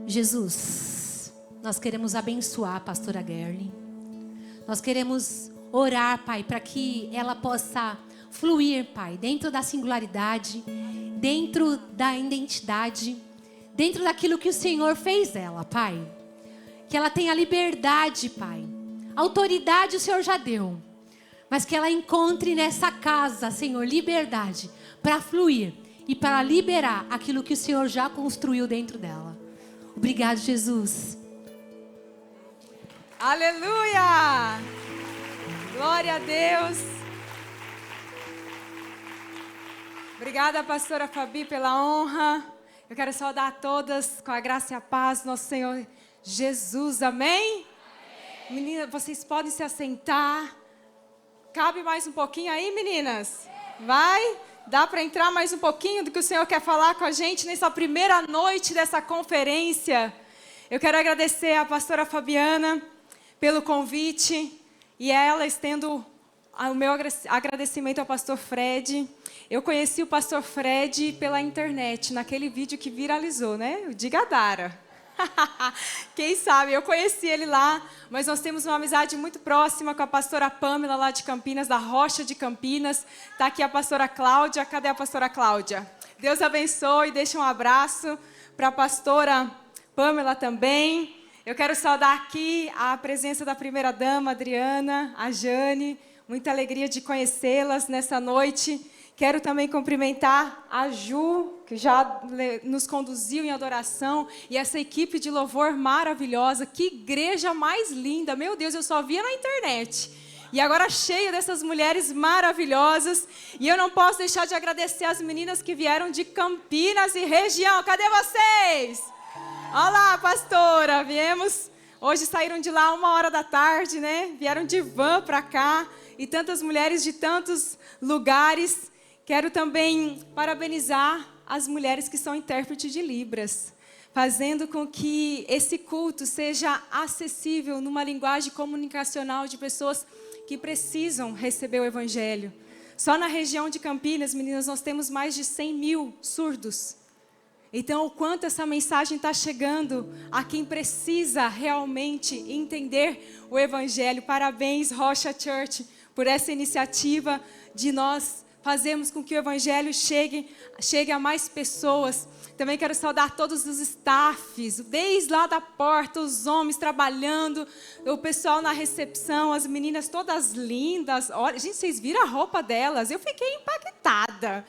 Jesus, nós queremos abençoar a pastora Gerly. Nós queremos orar, Pai, para que ela possa fluir, Pai, dentro da singularidade, dentro da identidade, dentro daquilo que o Senhor fez dela, Pai. Que ela tenha liberdade, Pai. Autoridade o Senhor já deu. Mas que ela encontre nessa casa, Senhor, liberdade para fluir e para liberar aquilo que o Senhor já construiu dentro dela. Obrigado, Jesus. Aleluia! Glória a Deus. Obrigada, pastora Fabi, pela honra. Eu quero saudar a todas com a graça e a paz do nosso Senhor Jesus. Amém? Meninas, vocês podem se assentar. Cabe mais um pouquinho aí, meninas? Vai? Dá para entrar mais um pouquinho do que o Senhor quer falar com a gente nessa primeira noite dessa conferência? Eu quero agradecer à pastora Fabiana pelo convite e ela estendo o meu agradecimento ao pastor Fred. Eu conheci o pastor Fred pela internet, naquele vídeo que viralizou, né? O Diga Dara. Quem sabe, eu conheci ele lá, mas nós temos uma amizade muito próxima com a pastora Pamela lá de Campinas, da Rocha de Campinas. Está aqui a pastora Cláudia. Cadê a pastora Cláudia? Deus abençoe, deixa um abraço para a pastora Pamela também. Eu quero saudar aqui a presença da primeira-dama, Adriana, a Jane. Muita alegria de conhecê-las nessa noite. Quero também cumprimentar a Ju, que já nos conduziu em adoração, e essa equipe de louvor maravilhosa. Que igreja mais linda! Meu Deus, eu só via na internet. E agora cheia dessas mulheres maravilhosas. E eu não posso deixar de agradecer as meninas que vieram de Campinas e região. Cadê vocês? Olá, pastora! Viemos, hoje saíram de lá 13h, né? Vieram de van para cá. E tantas mulheres de tantos lugares. Quero também parabenizar as mulheres que são intérpretes de Libras, fazendo com que esse culto seja acessível numa linguagem comunicacional de pessoas que precisam receber o Evangelho. Só na região de Campinas, meninas, nós temos mais de 100 mil surdos. Então, o quanto essa mensagem está chegando a quem precisa realmente entender o Evangelho. Parabéns, Rocha Church, por essa iniciativa de nós fazermos com que o Evangelho chegue a mais pessoas. Também quero saudar todos os staffs, desde lá da porta, os homens trabalhando, o pessoal na recepção, as meninas todas lindas. Olha, gente, vocês viram a roupa delas? Eu fiquei impactada.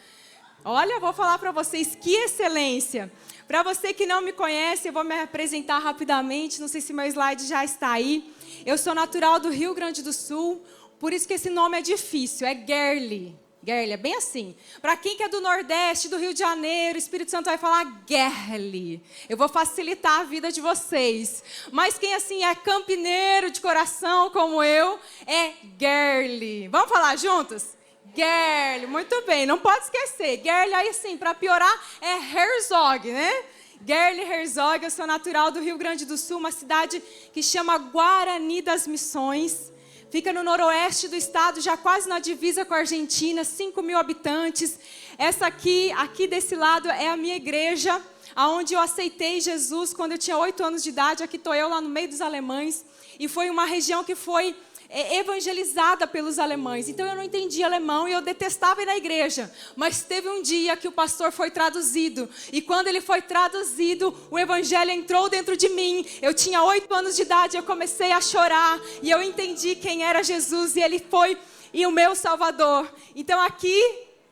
Olha, eu vou falar para vocês, que excelência. Para você que não me conhece, eu vou me apresentar rapidamente, não sei se meu slide já está aí. Eu sou natural do Rio Grande do Sul, por isso que esse nome é difícil, é Gerly. Gerly, é bem assim. Para quem que é do Nordeste, do Rio de Janeiro, o Espírito Santo vai falar Gerly. Eu vou facilitar a vida de vocês. Mas quem assim é campineiro de coração, como eu, é Gerly. Vamos falar juntos? Gerly, muito bem, não pode esquecer. Gerly, aí assim, para piorar, é Herzog, né? Gerly Herzog, eu sou natural do Rio Grande do Sul, uma cidade que chama Guarani das Missões. Fica no noroeste do estado, já quase na divisa com a Argentina, 5 mil habitantes. Essa aqui desse lado, é a minha igreja, onde eu aceitei Jesus quando eu tinha 8 anos de idade. Aqui estou eu, lá no meio dos alemães. E foi uma região que foi evangelizada pelos alemães. Então eu não entendia alemão e eu detestava ir na igreja. Mas teve um dia que o pastor foi traduzido. E quando ele foi traduzido, o evangelho entrou dentro de mim. Eu tinha 8 anos de idade, eu comecei a chorar. E eu entendi quem era Jesus e ele foi o meu Salvador. Então aqui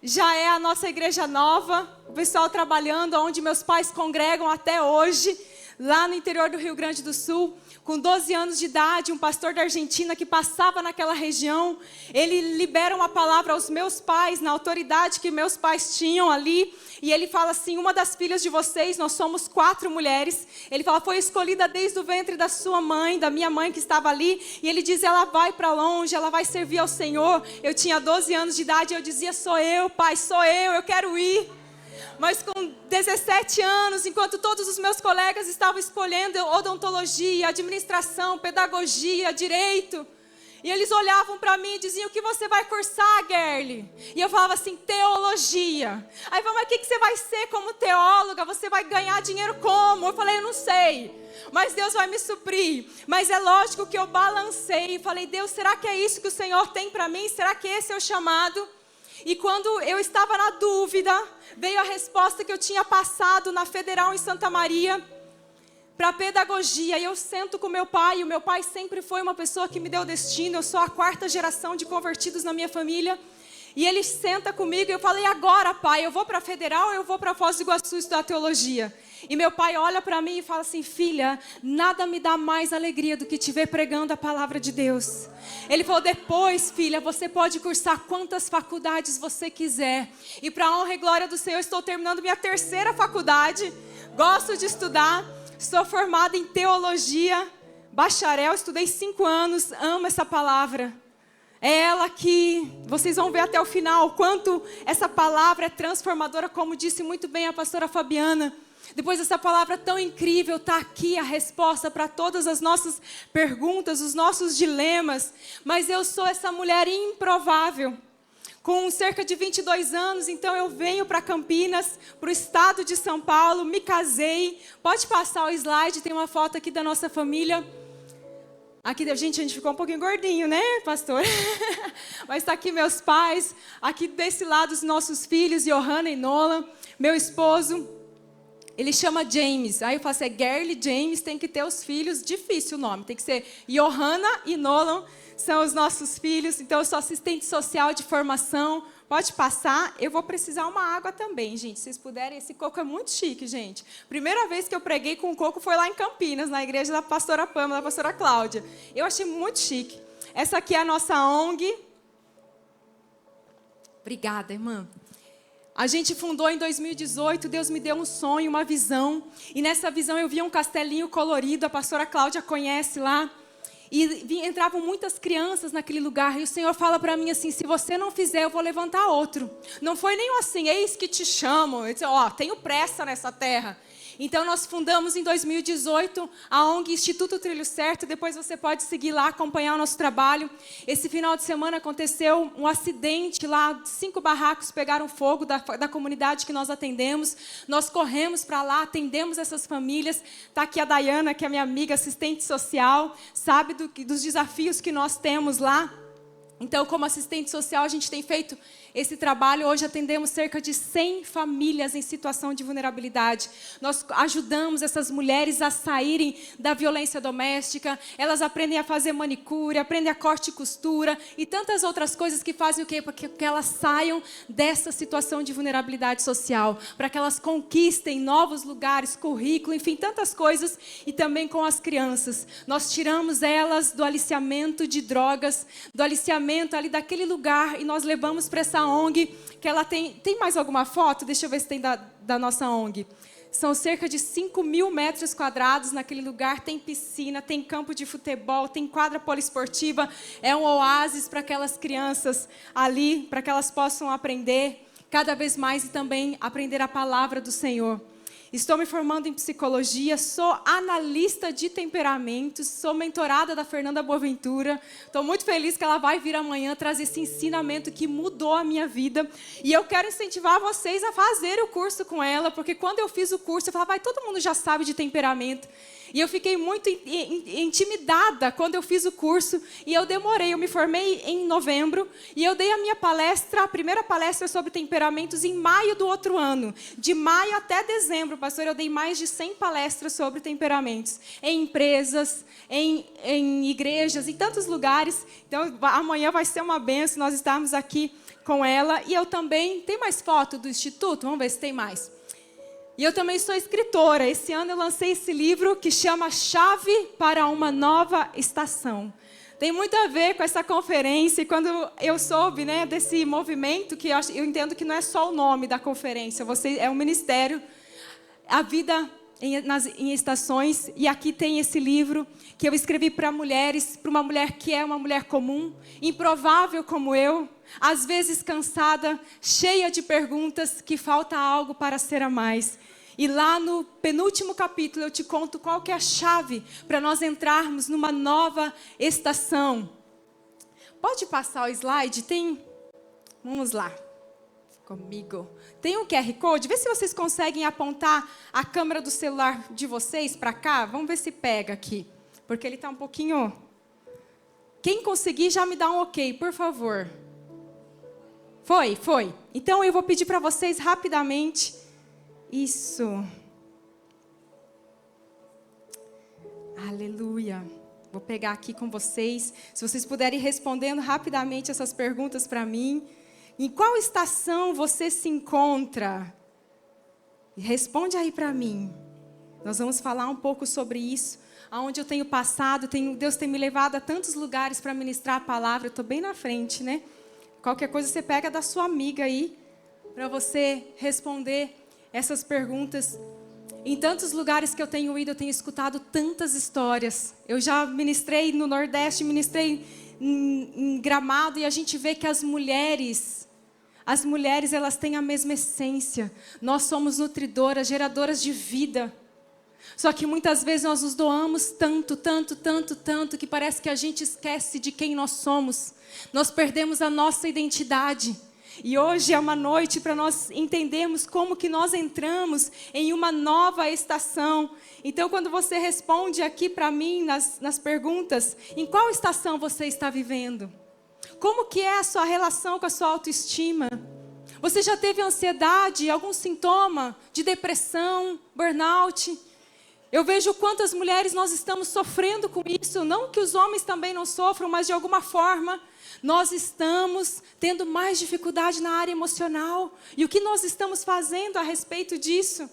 já é a nossa igreja nova. O pessoal trabalhando, onde meus pais congregam até hoje. Lá no interior do Rio Grande do Sul. Com 12 anos de idade, um pastor da Argentina que passava naquela região, ele libera uma palavra aos meus pais, na autoridade que meus pais tinham ali, e ele fala assim: uma das filhas de vocês, nós somos 4 mulheres, ele fala, foi escolhida desde o ventre da sua mãe, da minha mãe que estava ali, e ele diz, ela vai para longe, ela vai servir ao Senhor. Eu tinha 12 anos de idade, e eu dizia, sou eu, pai, sou eu quero ir. Mas com 17 anos, enquanto todos os meus colegas estavam escolhendo odontologia, administração, pedagogia, direito, E eles olhavam para mim e diziam: o que você vai cursar, Gerli? E eu falava assim: teologia. Aí falava: mas o que você vai ser como teóloga? Você vai ganhar dinheiro como? Eu falei: eu não sei, mas Deus vai me suprir. Mas é lógico que eu balancei e falei: Deus, será que é isso que o Senhor tem para mim? Será que esse é o chamado? E quando eu estava na dúvida, veio a resposta que eu tinha passado na Federal em Santa Maria, para pedagogia. E eu sento com meu pai, e o meu pai sempre foi uma pessoa que me deu destino. Eu sou a 4ª geração de convertidos na minha família. E ele senta comigo e eu falei: agora, pai, eu vou para a Federal ou eu vou para Foz do Iguaçu estudar teologia? E meu pai olha para mim e fala assim: filha, nada me dá mais alegria do que te ver pregando a palavra de Deus. Ele falou: depois, filha, você pode cursar quantas faculdades você quiser. E para a honra e glória do Senhor, eu estou terminando minha 3ª faculdade. Gosto de estudar. Sou formada em teologia, bacharel, estudei 5 anos, amo essa palavra. É ela que vocês vão ver até o final, o quanto essa palavra é transformadora, como disse muito bem a pastora Fabiana. Depois dessa palavra tão incrível, está aqui a resposta para todas as nossas perguntas, os nossos dilemas. Mas eu sou essa mulher improvável. Com cerca de 22 anos, então eu venho para Campinas, para o estado de São Paulo, me casei. Pode passar o slide, tem uma foto aqui da nossa família. Aqui, a gente ficou um pouquinho gordinho, né, pastor? Mas está aqui meus pais, aqui desse lado os nossos filhos, Johanna e Nolan, meu esposo. Ele chama James. Aí eu falo assim: é Gerli James, tem que ter os filhos. Difícil o nome, tem que ser Johanna e Nolan. São os nossos filhos. Então eu sou assistente social de formação. Pode passar. Eu vou precisar uma água também, gente. Se vocês puderem, esse coco é muito chique, gente. Primeira vez que eu preguei com coco foi lá em Campinas, na igreja da pastora Pâmela, da pastora Cláudia. Eu achei muito chique. Essa aqui é a nossa ONG. Obrigada, irmã. A gente fundou em 2018, Deus me deu um sonho, uma visão. E nessa visão eu via um castelinho colorido, a pastora Cláudia conhece lá. E entravam muitas crianças naquele lugar. E o Senhor fala para mim assim: se você não fizer, eu vou levantar outro. Não foi nem assim: eis que te chamo. Eu disse: tenho pressa nessa terra. Então nós fundamos em 2018 a ONG Instituto Trilho Certo. Depois você pode seguir lá, acompanhar o nosso trabalho. Esse final de semana aconteceu um acidente lá, 5 barracos pegaram fogo da comunidade que nós atendemos. Nós corremos para lá, atendemos essas famílias. Está aqui a Dayana, que é minha amiga, assistente social, sabe dos desafios que nós temos lá. Então, como assistente social, a gente tem feito esse trabalho. Hoje atendemos cerca de 100 famílias em situação de vulnerabilidade. Nós ajudamos essas mulheres a saírem da violência doméstica. Elas aprendem a fazer manicure, aprendem a corte e costura e tantas outras coisas que fazem o quê? Para que elas saiam dessa situação de vulnerabilidade social, para que elas conquistem novos lugares, currículo, enfim, tantas coisas. E também com as crianças. Nós tiramos elas do aliciamento de drogas, do aliciamento ali daquele lugar, e nós levamos para essa ONG, que ela tem mais alguma foto? Deixa eu ver se tem da nossa ONG. São cerca de 5.000 metros quadrados naquele lugar, tem piscina, tem campo de futebol, tem quadra poliesportiva, é um oásis para aquelas crianças ali, para que elas possam aprender cada vez mais e também aprender a palavra do Senhor. Estou me formando em psicologia, sou analista de temperamentos, sou mentorada da Fernanda Boaventura. Estou muito feliz que ela vai vir amanhã trazer esse ensinamento que mudou a minha vida. E eu quero incentivar vocês a fazer o curso com ela, porque quando eu fiz o curso, eu falava: todo mundo já sabe de temperamento. E eu fiquei muito intimidada quando eu fiz o curso. E eu demorei, eu me formei em novembro. E eu dei a minha palestra, a primeira palestra sobre temperamentos, em maio do outro ano. De maio até dezembro, pastor, eu dei mais de 100 palestras sobre temperamentos. Em empresas, em igrejas, em tantos lugares. Então, amanhã vai ser uma bênção nós estarmos aqui com ela. E eu também... Tem mais foto do Instituto? Vamos ver se tem mais. E eu também sou escritora. Esse ano eu lancei esse livro que chama Chave para uma Nova Estação. Tem muito a ver com essa conferência. E quando eu soube, né, desse movimento, que eu entendo que não é só o nome da conferência, é um ministério, a vida em estações. E aqui tem esse livro que eu escrevi para mulheres, para uma mulher que é uma mulher comum, improvável como eu, às vezes cansada, cheia de perguntas, que falta algo para ser a mais. E lá no penúltimo capítulo eu te conto qual que é a chave para nós entrarmos numa nova estação. Pode passar o slide? Vamos lá. Comigo. Tem um QR Code? Vê se vocês conseguem apontar a câmera do celular de vocês para cá. Vamos ver se pega aqui. Porque ele está um pouquinho... Quem conseguir já me dá um ok, por favor. Foi. Então eu vou pedir para vocês rapidamente. Isso. Aleluia. Vou pegar aqui com vocês. Se vocês puderem ir respondendo rapidamente essas perguntas para mim. Em qual estação você se encontra? Responde aí para mim. Nós vamos falar um pouco sobre isso. Aonde eu tenho passado, Deus tem me levado a tantos lugares para ministrar a palavra. Eu estou bem na frente, né? Qualquer coisa você pega da sua amiga aí, para você responder essas perguntas. Em tantos lugares que eu tenho ido, eu tenho escutado tantas histórias. Eu já ministrei no Nordeste, ministrei em Gramado, e a gente vê que as mulheres, elas têm a mesma essência. Nós somos nutridoras, geradoras de vida. Só que muitas vezes nós nos doamos tanto, que parece que a gente esquece de quem nós somos. Nós perdemos a nossa identidade. E hoje é uma noite para nós entendermos como que nós entramos em uma nova estação. Então, quando você responde aqui para mim nas perguntas, em qual estação você está vivendo? Como que é a sua relação com a sua autoestima? Você já teve ansiedade, algum sintoma de depressão, burnout? Eu vejo quantas mulheres nós estamos sofrendo com isso. Não que os homens também não sofram, mas de alguma forma nós estamos tendo mais dificuldade na área emocional. E o que nós estamos fazendo a respeito disso?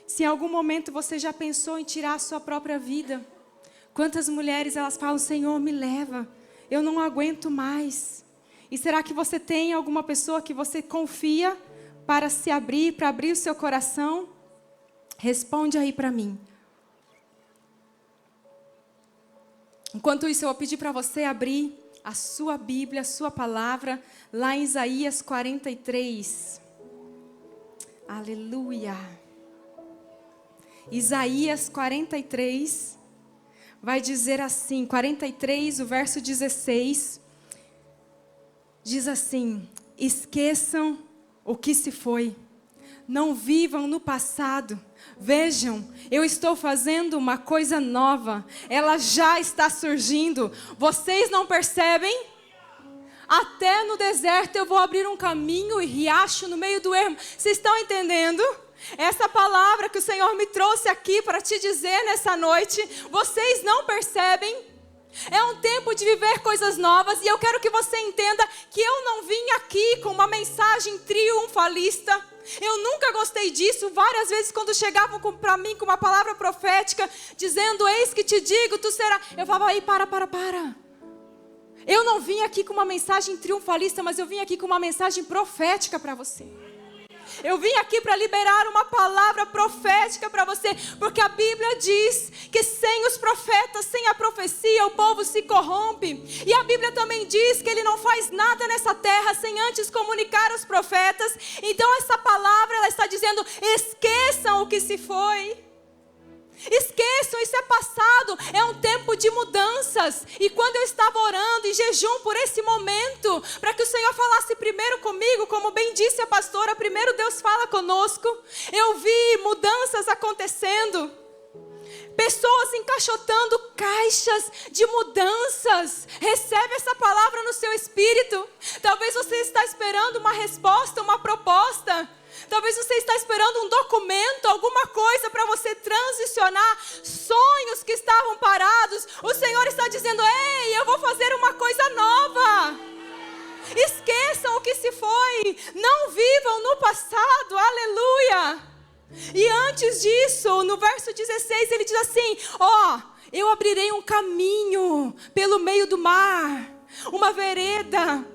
Se em algum momento você já pensou em tirar a sua própria vida, quantas mulheres elas falam: Senhor, me leva, eu não aguento mais. E será que você tem alguma pessoa que você confia para se abrir, para abrir o seu coração? Responde aí para mim. Enquanto isso, eu vou pedir para você abrir a sua Bíblia, a sua palavra, lá em Isaías 43. Aleluia. Isaías 43 vai dizer assim, 43, o verso 16, diz assim: esqueçam o que se foi, não vivam no passado. Vejam, eu estou fazendo uma coisa nova. Ela já está surgindo. Vocês não percebem? Até no deserto eu vou abrir um caminho e riacho no meio do ermo. Vocês estão entendendo? Essa palavra que o Senhor me trouxe aqui para te dizer nessa noite, vocês não percebem? É um tempo de viver coisas novas. E eu quero que você entenda que eu não vim aqui com uma mensagem triunfalista. Eu nunca gostei disso. Várias vezes quando chegavam para mim com uma palavra profética, dizendo: eis que te digo, tu serás. Eu falava: aí, para. Eu não vim aqui com uma mensagem triunfalista, mas eu vim aqui com uma mensagem profética para você. Eu vim aqui para liberar uma palavra profética para você, porque a Bíblia diz que sem os profetas, sem a profecia, o povo se corrompe. E a Bíblia também diz que Ele não faz nada nessa terra sem antes comunicar aos profetas. Então essa palavra, ela está dizendo: esqueçam o que se foi. Esqueçam, isso é passado, é um tempo de mudanças. E quando eu estava orando em jejum por esse momento, para que o Senhor falasse primeiro comigo, como bem disse a pastora, primeiro Deus fala conosco, eu vi mudanças acontecendo, pessoas encaixotando caixas de mudanças. Recebe essa palavra no seu espírito. Talvez você está esperando uma resposta, uma proposta. Talvez você está esperando um documento, alguma coisa para você transicionar sonhos que estavam parados. O Senhor está dizendo: ei, eu vou fazer uma coisa nova. Esqueçam o que se foi. Não vivam no passado. Aleluia. E antes disso, no verso 16, ele diz assim: eu abrirei um caminho pelo meio do mar, uma vereda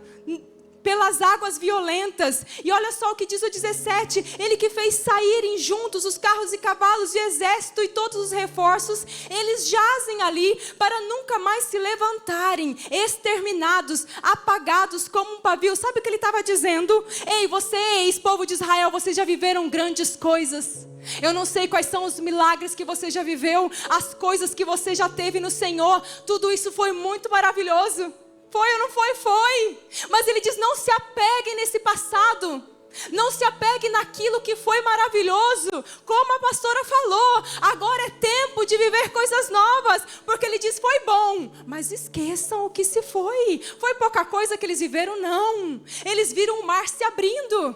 pelas águas violentas. E olha só o que diz o 17: Ele que fez saírem juntos os carros e cavalos de exército e todos os reforços, eles jazem ali para nunca mais se levantarem, exterminados, apagados como um pavio. Sabe o que ele estava dizendo? Ei, vocês, povo de Israel, vocês já viveram grandes coisas. Eu não sei quais são os milagres que você já viveu, as coisas que você já teve no Senhor. Tudo isso foi muito maravilhoso. Foi ou não foi? Foi. Mas ele diz, não se apeguem nesse passado. Não se apegue naquilo que foi maravilhoso, como a pastora falou. Agora é tempo de viver coisas novas, porque ele diz, foi bom, mas esqueçam o que se foi. Foi pouca coisa que eles viveram, não. Eles viram o mar se abrindo,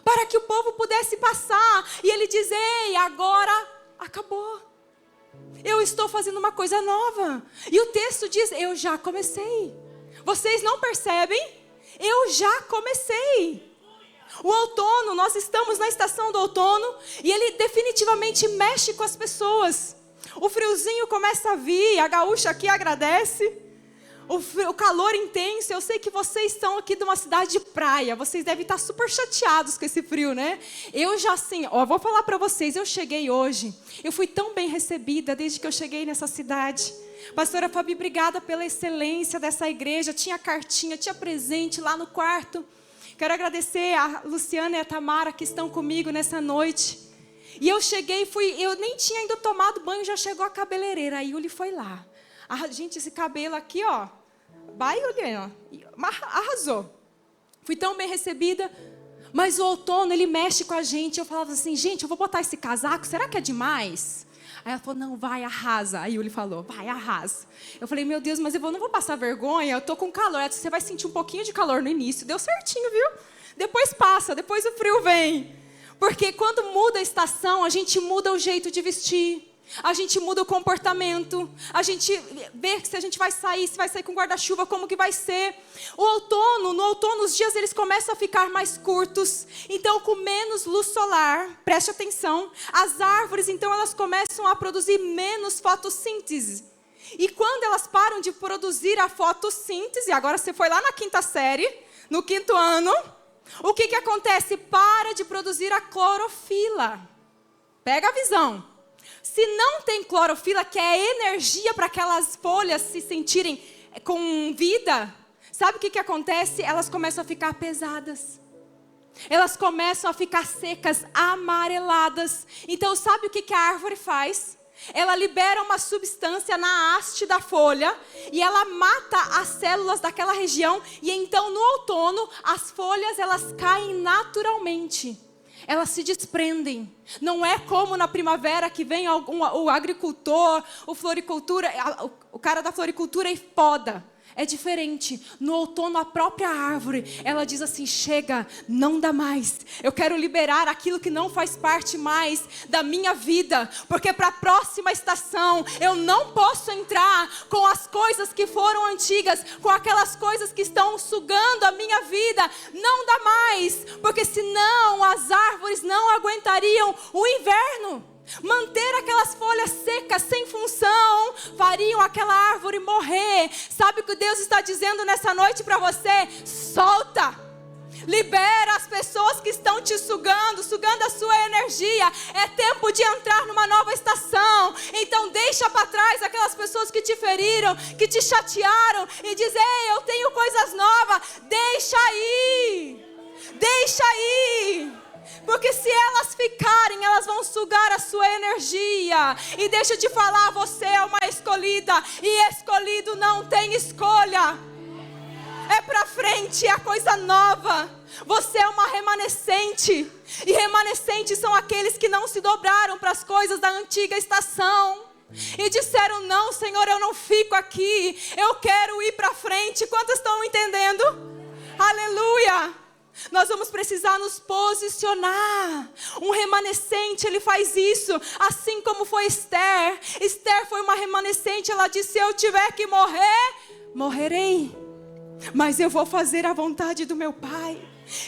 para que o povo pudesse passar. E ele diz, ei, agora acabou. Eu estou fazendo uma coisa nova. E o texto diz, eu já comecei. Vocês não percebem? Eu já comecei. O outono, nós estamos na estação do outono e ele definitivamente mexe com as pessoas. O friozinho começa a vir, a gaúcha aqui agradece. O calor intenso, eu sei que vocês estão aqui de uma cidade de praia, vocês devem estar super chateados com esse frio, né? Eu já assim, vou falar para vocês, eu cheguei hoje, eu fui tão bem recebida desde que eu cheguei nessa cidade. Pastora Fabi, obrigada pela excelência dessa igreja, tinha cartinha, tinha presente lá no quarto. Quero agradecer a Luciana e a Tamara que estão comigo nessa noite. E eu cheguei, eu nem tinha ainda tomado banho, já chegou a cabeleireira. A Yuli foi lá. Gente, esse cabelo aqui, ó. Vai, Yuli, arrasou. Fui tão bem recebida. Mas o outono, ele mexe com a gente. Eu falava assim, gente, eu vou botar esse casaco, será que é demais? Aí ela falou, não, vai, arrasa. Aí Yuli falou, vai, arrasa. Eu falei, meu Deus, mas eu não vou passar vergonha, eu tô com calor. Ela disse, você vai sentir um pouquinho de calor no início. Deu certinho, viu? Depois passa, depois o frio vem. Porque quando muda a estação, a gente muda o jeito de vestir. A gente muda o comportamento. A gente vê se a gente vai sair, se vai sair com guarda-chuva, como que vai ser. No outono os dias eles começam a ficar mais curtos. Então com menos luz solar, preste atenção. As árvores então elas começam a produzir menos fotossíntese. E quando elas param de produzir a fotossíntese, agora você foi lá na 5ª série, no 5º ano, o que acontece? Para de produzir a clorofila. Pega a visão. Se não tem clorofila, que é energia para aquelas folhas se sentirem com vida, sabe o que acontece? Elas começam a ficar pesadas. Elas começam a ficar secas, amareladas. Então, sabe o que a árvore faz? Ela libera uma substância na haste da folha e ela mata as células daquela região. E então, no outono, as folhas elas caem naturalmente. Elas se desprendem. Não é como na primavera que vem o agricultor, o cara da floricultura e poda. É diferente. No outono, a própria árvore, ela diz assim, chega, não dá mais. Eu quero liberar aquilo que não faz parte mais da minha vida. Porque para a próxima estação, eu não posso entrar com as coisas que foram antigas, com aquelas coisas que estão sugando a minha vida. Não dá mais. Porque senão as árvores não aguentariam o inverno. Manter aquelas folhas secas sem função fariam aquela árvore morrer. Sabe o que Deus está dizendo nessa noite para você? Solta, libera as pessoas que estão te sugando a sua energia. É tempo de entrar numa nova estação. Então deixa para trás aquelas pessoas que te feriram, que te chatearam e diz, ei, eu tenho coisas novas. Deixa aí, deixa aí. Porque se elas ficarem, elas vão sugar a sua energia. E deixa eu te falar, você é uma escolhida. E escolhido não tem escolha. É pra frente, é a coisa nova. Você é uma remanescente. E remanescentes são aqueles que não se dobraram para as coisas da antiga estação. E disseram, não, Senhor, eu não fico aqui. Eu quero ir para frente. Quantos estão entendendo? Aleluia. Nós vamos precisar nos posicionar. Um remanescente, ele faz isso. Assim como foi Esther. Esther foi uma remanescente. Ela disse, se eu tiver que morrer, morrerei. Mas eu vou fazer a vontade do meu pai.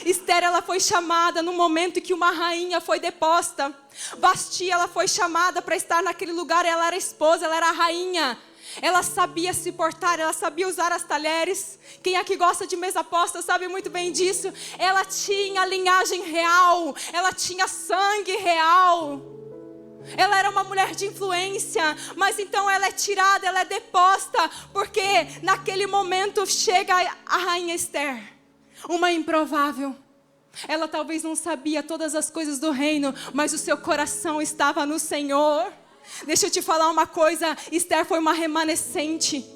Esther, ela foi chamada no momento em que uma rainha foi deposta. Vasti, ela foi chamada para estar naquele lugar. Ela era esposa, ela era a rainha. Ela sabia se portar, ela sabia usar as talheres. Quem aqui gosta de mesa posta sabe muito bem disso. Ela tinha linhagem real, ela tinha sangue real. Ela era uma mulher de influência, mas então ela é tirada, ela é deposta, porque naquele momento chega a rainha Esther, uma improvável. Ela talvez não sabia todas as coisas do reino, mas o seu coração estava no Senhor. Deixa eu te falar uma coisa, Esther foi uma remanescente.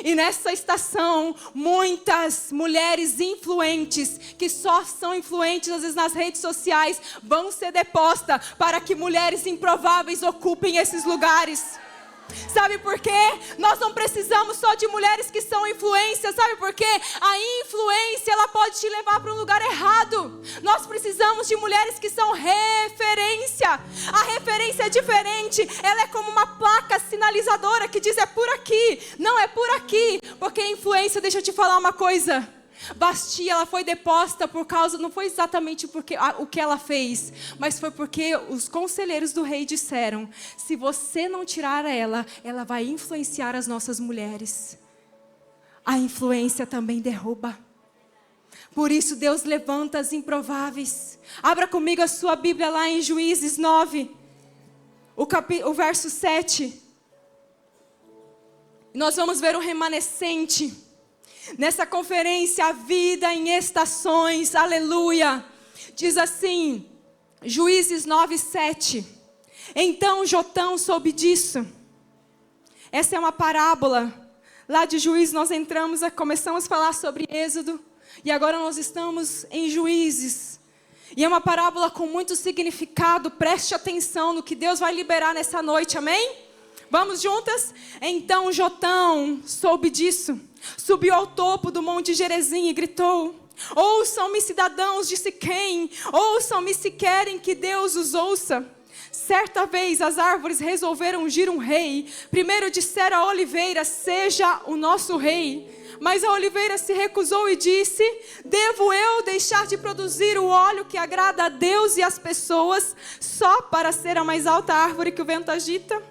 E nessa estação, muitas mulheres influentes, que só são influentes às vezes nas redes sociais, vão ser depostas para que mulheres improváveis ocupem esses lugares. Sabe por quê? Nós não precisamos só de mulheres que são influências. Sabe por quê? A influência, ela pode te levar para um lugar errado. Nós precisamos de mulheres que são referência. A referência é diferente. Ela é como uma placa sinalizadora que diz é por aqui, não é por aqui. Porque a influência, deixa eu te falar uma coisa. Vasti, ela foi deposta por causa, não foi exatamente porque o que ela fez, mas foi porque os conselheiros do rei disseram: se você não tirar ela, ela vai influenciar as nossas mulheres. A influência também derruba. Por isso Deus levanta as improváveis. Abra comigo a sua Bíblia lá em Juízes 9, o verso 7. Nós vamos ver o remanescente. Nessa conferência, a vida em estações, aleluia. Diz assim, Juízes 9, 7. Então Jotão soube disso. Essa é uma parábola. Lá de Juízes nós começamos a falar sobre Êxodo. E agora nós estamos em Juízes. E é uma parábola com muito significado. Preste atenção no que Deus vai liberar nessa noite, amém? Vamos juntas? Então Jotão soube disso. Subiu ao topo do monte Gerizim e gritou: ouçam-me, cidadãos de Siquém, ouçam-me se querem que Deus os ouça. Certa vez as árvores resolveram ungir um rei. Primeiro disseram à oliveira: seja o nosso rei. Mas a oliveira se recusou e disse: devo eu deixar de produzir o óleo que agrada a Deus e às pessoas, só para ser a mais alta árvore que o vento agita?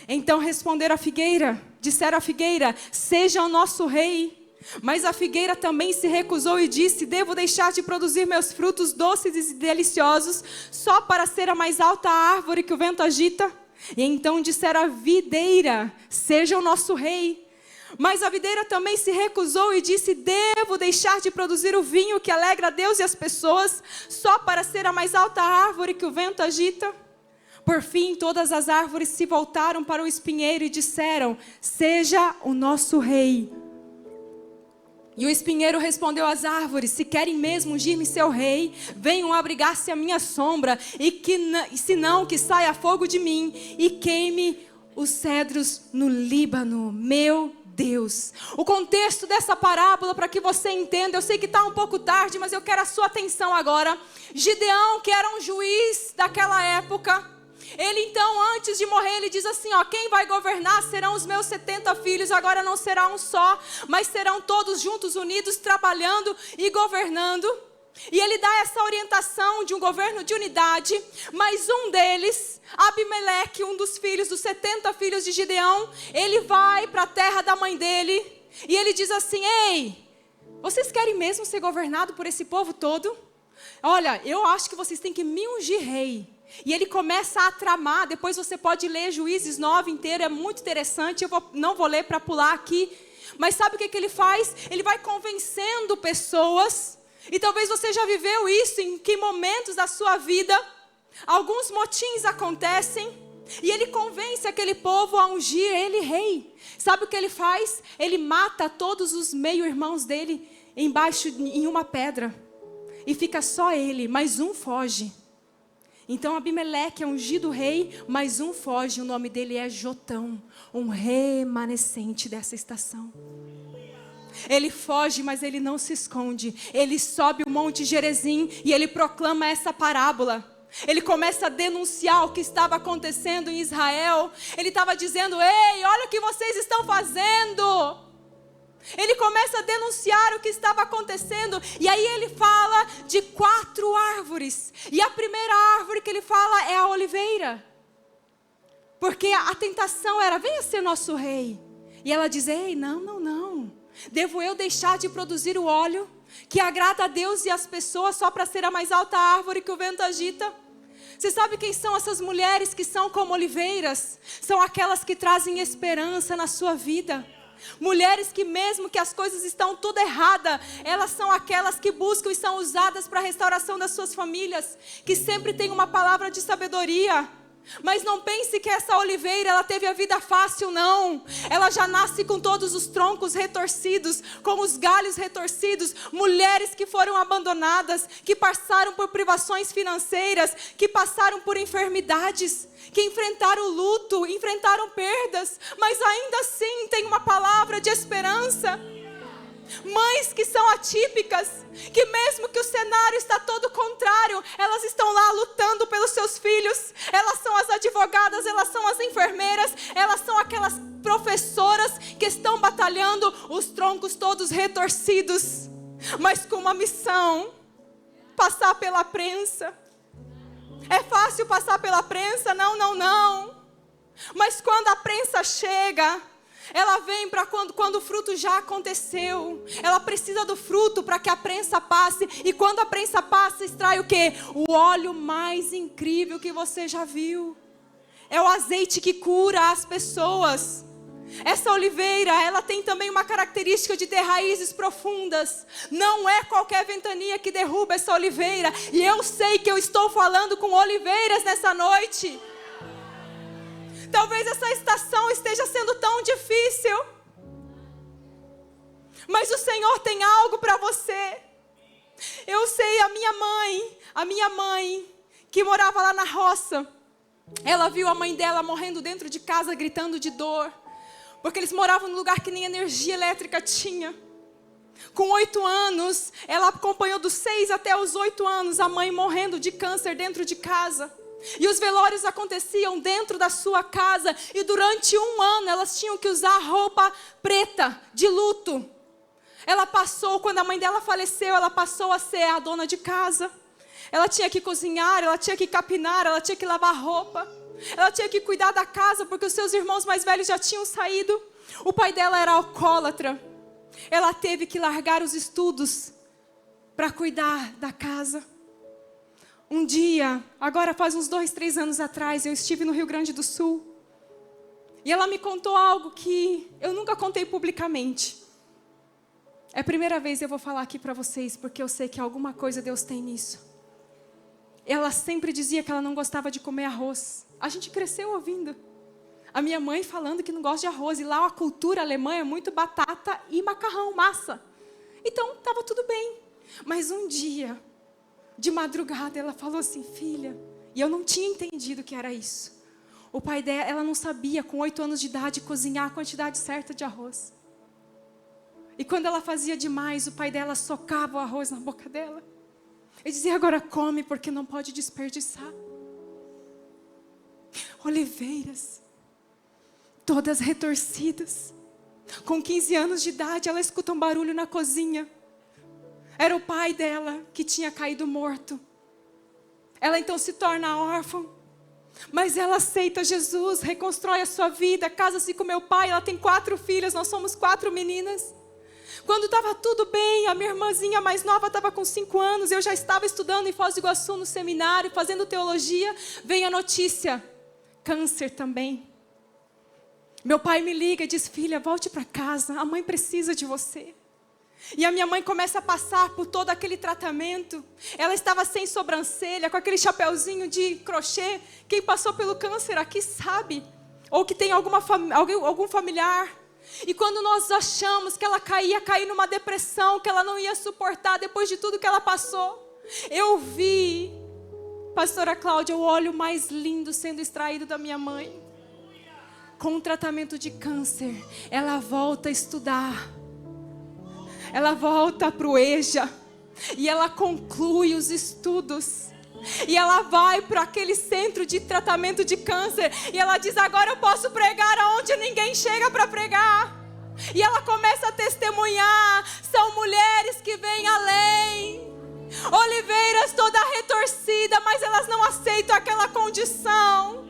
Então responderam a figueira, disseram à figueira: seja o nosso rei. Mas a figueira também se recusou e disse: devo deixar de produzir meus frutos doces e deliciosos, só para ser a mais alta árvore que o vento agita? E então disseram à videira: seja o nosso rei. Mas a videira também se recusou e disse: devo deixar de produzir o vinho que alegra a Deus e as pessoas, só para ser a mais alta árvore que o vento agita? Por fim, todas as árvores se voltaram para o espinheiro e disseram: seja o nosso rei. E o espinheiro respondeu às árvores: se querem mesmo ungir-me seu rei, venham abrigar-se à minha sombra, e se não, que saia fogo de mim e queime os cedros no Líbano. Meu Deus. O contexto dessa parábola, para que você entenda, eu sei que está um pouco tarde, mas eu quero a sua atenção agora. Gideão, que era um juiz daquela época, ele então, antes de morrer, ele diz assim, quem vai governar serão os meus 70 filhos, agora não será um só, mas serão todos juntos, unidos, trabalhando e governando. E ele dá essa orientação de um governo de unidade, mas um deles, Abimeleque, um dos filhos, dos 70 filhos de Gideão, ele vai para a terra da mãe dele, e ele diz assim: ei, vocês querem mesmo ser governados por esse povo todo? Olha, eu acho que vocês têm que me ungir rei. E ele começa a tramar, depois você pode ler Juízes 9 inteiro, é muito interessante, não vou ler para pular aqui. Mas sabe o que ele faz? Ele vai convencendo pessoas, e talvez você já viveu isso, em que momentos da sua vida, alguns motins acontecem, e ele convence aquele povo a ungir ele rei. Sabe o que ele faz? Ele mata todos os meio-irmãos dele embaixo em uma pedra, e fica só ele, mas um foge. Então Abimeleque é ungido rei, mas um foge, o nome dele é Jotão, um remanescente dessa estação. Ele foge, mas ele não se esconde. Ele sobe o monte Gerizim e ele proclama essa parábola. Ele começa a denunciar o que estava acontecendo em Israel. Ele estava dizendo: ei, olha o que vocês estão fazendo. Ele começa a denunciar o que estava acontecendo. E aí ele fala de 4 árvores. E a primeira árvore que ele fala é a oliveira. Porque a tentação era: venha ser nosso rei. E ela diz: ei, não. Devo eu deixar de produzir o óleo que agrada a Deus e as pessoas, só para ser a mais alta árvore que o vento agita? Você sabe quem são essas mulheres que são como oliveiras? São aquelas que trazem esperança na sua vida. Mulheres que, mesmo que as coisas estão tudo errada, elas são aquelas que buscam e são usadas para a restauração das suas famílias, que sempre tem uma palavra de sabedoria. Mas não pense que essa oliveira, ela teve a vida fácil, não. Ela já nasce com todos os troncos retorcidos, com os galhos retorcidos. Mulheres que foram abandonadas, que passaram por privações financeiras, que passaram por enfermidades, que enfrentaram luto, enfrentaram perdas, mas ainda assim tem uma palavra de esperança. Mães que são atípicas, que mesmo que o cenário está todo contrário, elas estão lá lutando pelos seus filhos. Elas são as advogadas, elas são as enfermeiras, elas são aquelas professoras que estão batalhando, os troncos todos retorcidos, mas com uma missão: passar pela prensa. É fácil passar pela prensa? Não, não, não. Mas quando a prensa chega, ela vem para quando o fruto já aconteceu. Ela precisa do fruto para que a prensa passe. E quando a prensa passa, extrai o quê? O óleo mais incrível que você já viu. É o azeite que cura as pessoas. Essa oliveira, ela tem também uma característica de ter raízes profundas. Não é qualquer ventania que derruba essa oliveira. E eu sei que eu estou falando com oliveiras nessa noite. Talvez essa estação esteja sendo tão difícil, mas o Senhor tem algo para você. Eu sei, a minha mãe, que morava lá na roça, ela viu a mãe dela morrendo dentro de casa, gritando de dor, porque eles moravam num lugar que nem energia elétrica tinha. Com 8 anos, ela acompanhou dos 6 até os 8 anos, a mãe morrendo de câncer dentro de casa. E os velórios aconteciam dentro da sua casa. E durante 1 ano elas tinham que usar roupa preta, de luto. Ela passou, quando a mãe dela faleceu, ela passou a ser a dona de casa. Ela tinha que cozinhar, ela tinha que capinar, ela tinha que lavar roupa. Ela tinha que cuidar da casa, porque os seus irmãos mais velhos já tinham saído. O pai dela era alcoólatra. Ela teve que largar os estudos para cuidar da casa. Um dia, agora faz uns 2, 3 anos atrás, eu estive no Rio Grande do Sul. E ela me contou algo que eu nunca contei publicamente. É a primeira vez que eu vou falar aqui para vocês, porque eu sei que alguma coisa Deus tem nisso. Ela sempre dizia que ela não gostava de comer arroz. A gente cresceu ouvindo a minha mãe falando que não gosta de arroz. E lá a cultura alemã é muito batata e macarrão, massa. Então, estava tudo bem. Mas um dia, de madrugada, ela falou assim: filha, e eu não tinha entendido que era isso. O pai dela, ela não sabia, com 8 anos de idade, cozinhar a quantidade certa de arroz. E quando ela fazia demais, o pai dela socava o arroz na boca dela. E dizia: agora come, porque não pode desperdiçar. Oliveiras, todas retorcidas. Com 15 anos de idade, ela escuta um barulho na cozinha. Era o pai dela que tinha caído morto. Ela então se torna órfã. Mas ela aceita Jesus, reconstrói a sua vida, casa-se com meu pai. Ela tem 4 filhas, nós somos 4 meninas. Quando estava tudo bem, a minha irmãzinha mais nova estava com 5 anos. Eu já estava estudando em Foz do Iguaçu, no seminário, fazendo teologia. Vem a notícia: câncer também. Meu pai me liga e diz: filha, volte para casa, a mãe precisa de você. E a minha mãe começa a passar por todo aquele tratamento. Ela estava sem sobrancelha, com aquele chapeuzinho de crochê. Quem passou pelo câncer aqui sabe. Ou que tem algum familiar. E quando nós achamos que ela ia cair numa depressão, que ela não ia suportar depois de tudo que ela passou, eu vi, pastora Cláudia, o óleo mais lindo sendo extraído da minha mãe. Com o tratamento de câncer, ela volta a estudar. Ela volta para o EJA e ela conclui os estudos. E ela vai para aquele centro de tratamento de câncer e ela diz: agora eu posso pregar aonde ninguém chega para pregar. E ela começa a testemunhar. São mulheres que vêm além, oliveiras toda retorcida, mas elas não aceitam aquela condição.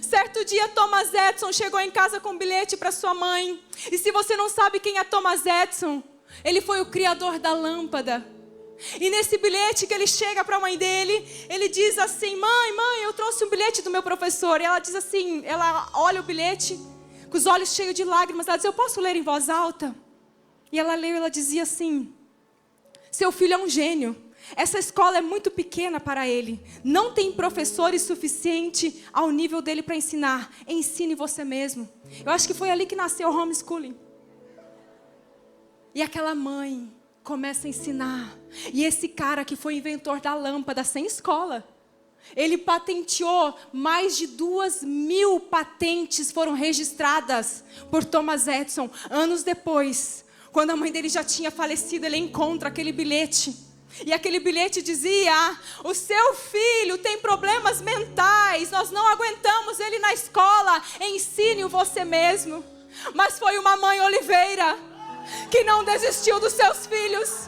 Certo dia, Thomas Edison chegou em casa com um bilhete para sua mãe. E se você não sabe quem é Thomas Edison, ele foi o criador da lâmpada. E nesse bilhete que ele chega para a mãe dele, ele diz assim: mãe, eu trouxe um bilhete do meu professor. E ela diz assim, ela olha o bilhete, com os olhos cheios de lágrimas. Ela diz: eu posso ler em voz alta? E ela leu, ela dizia assim: seu filho é um gênio. Essa escola é muito pequena para ele. Não tem professores suficiente ao nível dele para ensinar. Ensine você mesmo. Eu acho que foi ali que nasceu o homeschooling. E aquela mãe começa a ensinar. E esse cara que foi inventor da lâmpada sem escola, ele patenteou mais de 2.000 patentes foram registradas por Thomas Edison. Anos depois, quando a mãe dele já tinha falecido, ele encontra aquele bilhete. E aquele bilhete dizia: o seu filho tem problemas mentais, nós não aguentamos ele na escola, ensine-o você mesmo. Mas foi uma mãe Oliveira que não desistiu dos seus filhos.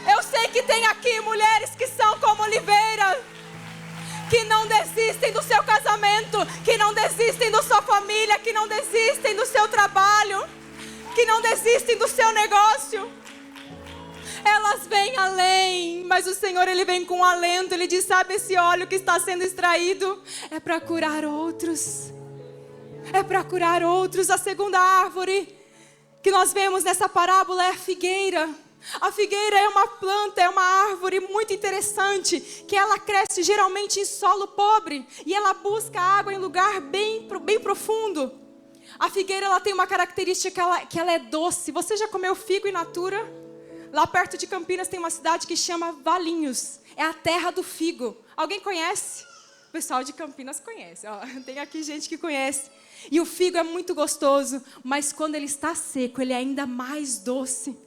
Eu sei que tem aqui mulheres que são como Oliveira, que não desistem do seu casamento, que não desistem da sua família, que não desistem do seu trabalho, que não desistem do seu negócio. Elas vêm além, mas o Senhor, Ele vem com alento. Ele diz: sabe, esse óleo que está sendo extraído é para curar outros. É para curar outros. A segunda árvore que nós vemos nessa parábola é a figueira. A figueira é uma planta, é uma árvore muito interessante, que ela cresce geralmente em solo pobre e ela busca água em lugar bem profundo. A figueira, ela tem uma característica que ela é doce. Você já comeu figo in natura? Lá perto de Campinas tem uma cidade que chama Valinhos. É a terra do figo. Alguém conhece? O pessoal de Campinas conhece. Ó, tem aqui gente que conhece. E o figo é muito gostoso, mas quando ele está seco, ele é ainda mais doce.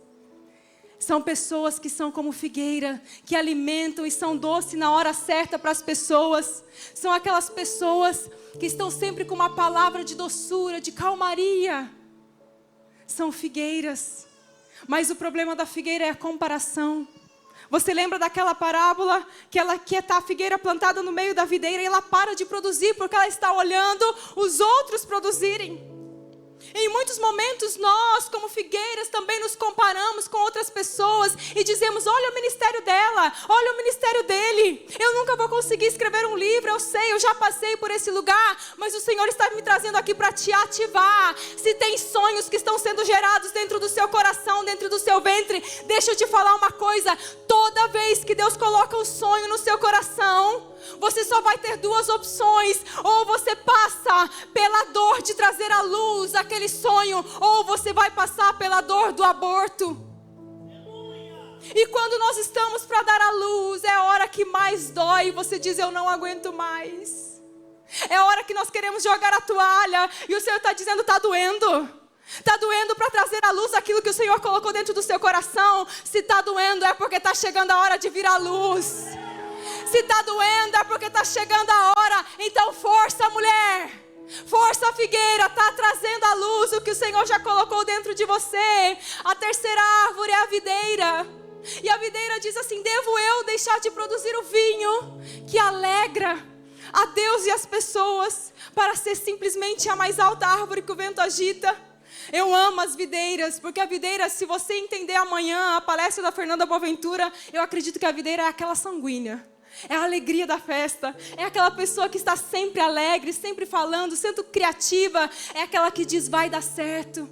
São pessoas que são como figueira, que alimentam e são doces na hora certa para as pessoas. São aquelas pessoas que estão sempre com uma palavra de doçura, de calmaria. São figueiras. Mas o problema da figueira é a comparação. Você lembra daquela parábola que está a figueira plantada no meio da videira e ela para de produzir porque ela está olhando os outros produzirem. Em muitos momentos nós, como figueiras, também nos comparamos com outras pessoas e dizemos: olha o ministério dela, olha o ministério dele. Eu nunca vou conseguir escrever um livro, eu sei, eu já passei por esse lugar, mas o Senhor está me trazendo aqui para te ativar. Se tem sonhos que estão sendo gerados dentro do seu coração, dentro do seu ventre, deixa eu te falar uma coisa: toda vez que Deus coloca um sonho no seu coração, você só vai ter duas opções: ou você passa pela dor de trazer à luz aquele sonho, ou você vai passar pela dor do aborto. E quando nós estamos para dar à luz, é a hora que mais dói. Você diz: eu não aguento mais. É a hora que nós queremos jogar a toalha e o Senhor está dizendo: está doendo. Está doendo para trazer à luz aquilo que o Senhor colocou dentro do seu coração. Se está doendo é porque está chegando a hora de vir à luz. Se está doendo é porque está chegando a hora. Então força, mulher, força, figueira, está trazendo à luz o que o Senhor já colocou dentro de você. A terceira árvore é a videira. E a videira diz assim: devo eu deixar de produzir o vinho que alegra a Deus e as pessoas, para ser simplesmente a mais alta árvore que o vento agita? Eu amo as videiras, porque a videira, se você entender amanhã a palestra da Fernanda Boaventura, eu acredito que a videira é aquela sanguínea. É a alegria da festa, é aquela pessoa que está sempre alegre, sempre falando, sendo criativa, é aquela que diz: vai dar certo.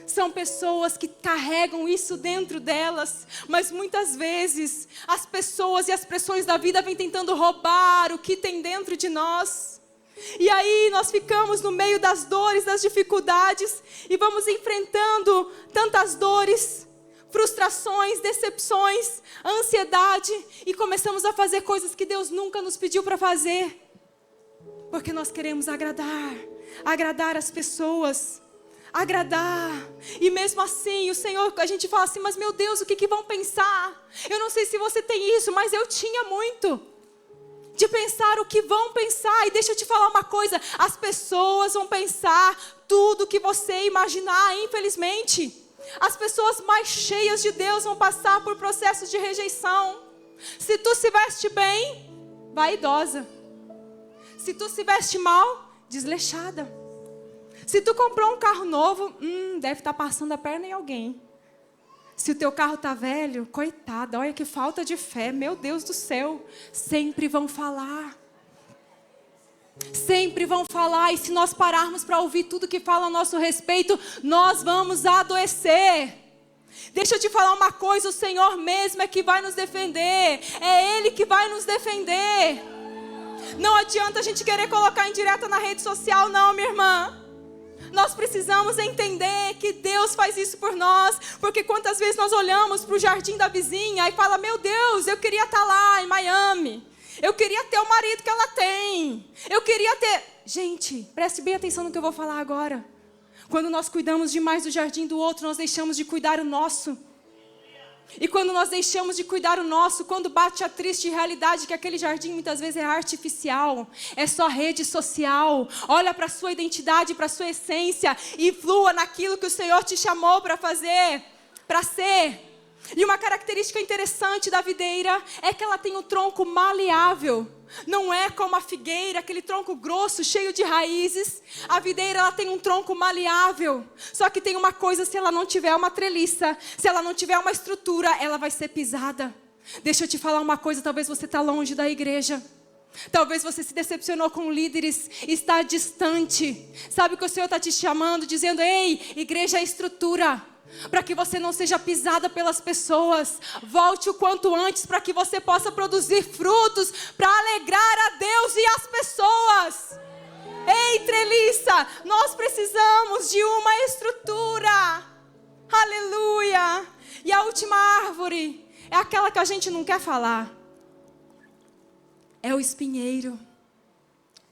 São pessoas que carregam isso dentro delas, mas muitas vezes as pessoas e as pressões da vida vêm tentando roubar o que tem dentro de nós. E aí nós ficamos no meio das dores, das dificuldades, e vamos enfrentando tantas dores, frustrações, decepções, ansiedade, e começamos a fazer coisas que Deus nunca nos pediu para fazer, porque nós queremos agradar as pessoas, agradar. E mesmo assim o Senhor, a gente fala assim: mas meu Deus, o que vão pensar? Eu não sei se você tem isso, mas eu tinha muito de pensar o que vão pensar. E deixa eu te falar uma coisa: as pessoas vão pensar tudo que você imaginar, infelizmente. As pessoas mais cheias de Deus vão passar por processos de rejeição. Se tu se veste bem, vaidosa. Se tu se veste mal, desleixada. Se tu comprou um carro novo, deve estar passando a perna em alguém. Se o teu carro está velho, coitada, olha que falta de fé, meu Deus do céu. Sempre vão falar. Sempre vão falar, e se nós pararmos para ouvir tudo que fala a nosso respeito, nós vamos adoecer. Deixa eu te falar uma coisa, o Senhor mesmo é que vai nos defender. É Ele que vai nos defender. Não adianta a gente querer colocar indireta na rede social, não, minha irmã. Nós precisamos entender que Deus faz isso por nós. Porque quantas vezes nós olhamos para o jardim da vizinha e fala, meu Deus, eu queria estar lá em Miami. Eu queria ter o marido que ela tem. Eu queria ter... Gente, preste bem atenção no que eu vou falar agora. Quando nós cuidamos demais do jardim do outro, nós deixamos de cuidar o nosso. E quando nós deixamos de cuidar o nosso, quando bate a triste realidade que aquele jardim muitas vezes é artificial, é só rede social, olha para a sua identidade, para a sua essência e flua naquilo que o Senhor te chamou para fazer, para ser. E uma característica interessante da videira é que ela tem um tronco maleável. Não é como a figueira, aquele tronco grosso, cheio de raízes. A videira, ela tem um tronco maleável. Só que tem uma coisa, se ela não tiver uma treliça, se ela não tiver uma estrutura, ela vai ser pisada. Deixa eu te falar uma coisa, talvez você está longe da igreja. Talvez você se decepcionou com líderes, está distante. Sabe que o Senhor está te chamando, dizendo, ei, igreja é estrutura. Para que você não seja pisada pelas pessoas. Volte o quanto antes para que você possa produzir frutos para alegrar a Deus e as pessoas. Ei, treliça, nós precisamos de uma estrutura. Aleluia. E a última árvore é aquela que a gente não quer falar. É o espinheiro.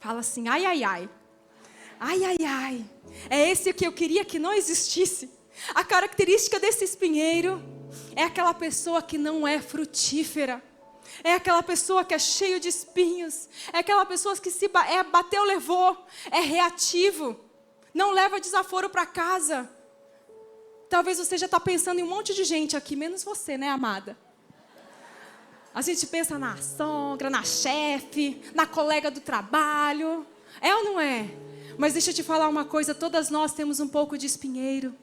Fala assim, ai, ai, ai. Ai, ai, ai. É esse que eu queria que não existisse. A característica desse espinheiro é aquela pessoa que não é frutífera. É aquela pessoa que é cheio de espinhos. É aquela pessoa que se bateu, levou. É reativo. Não leva desaforo para casa. Talvez você já está pensando em um monte de gente aqui, menos você, né, amada? A gente pensa na sogra, na chefe, na colega do trabalho. É ou não é? Mas deixa eu te falar uma coisa, todas nós temos um pouco de espinheiro.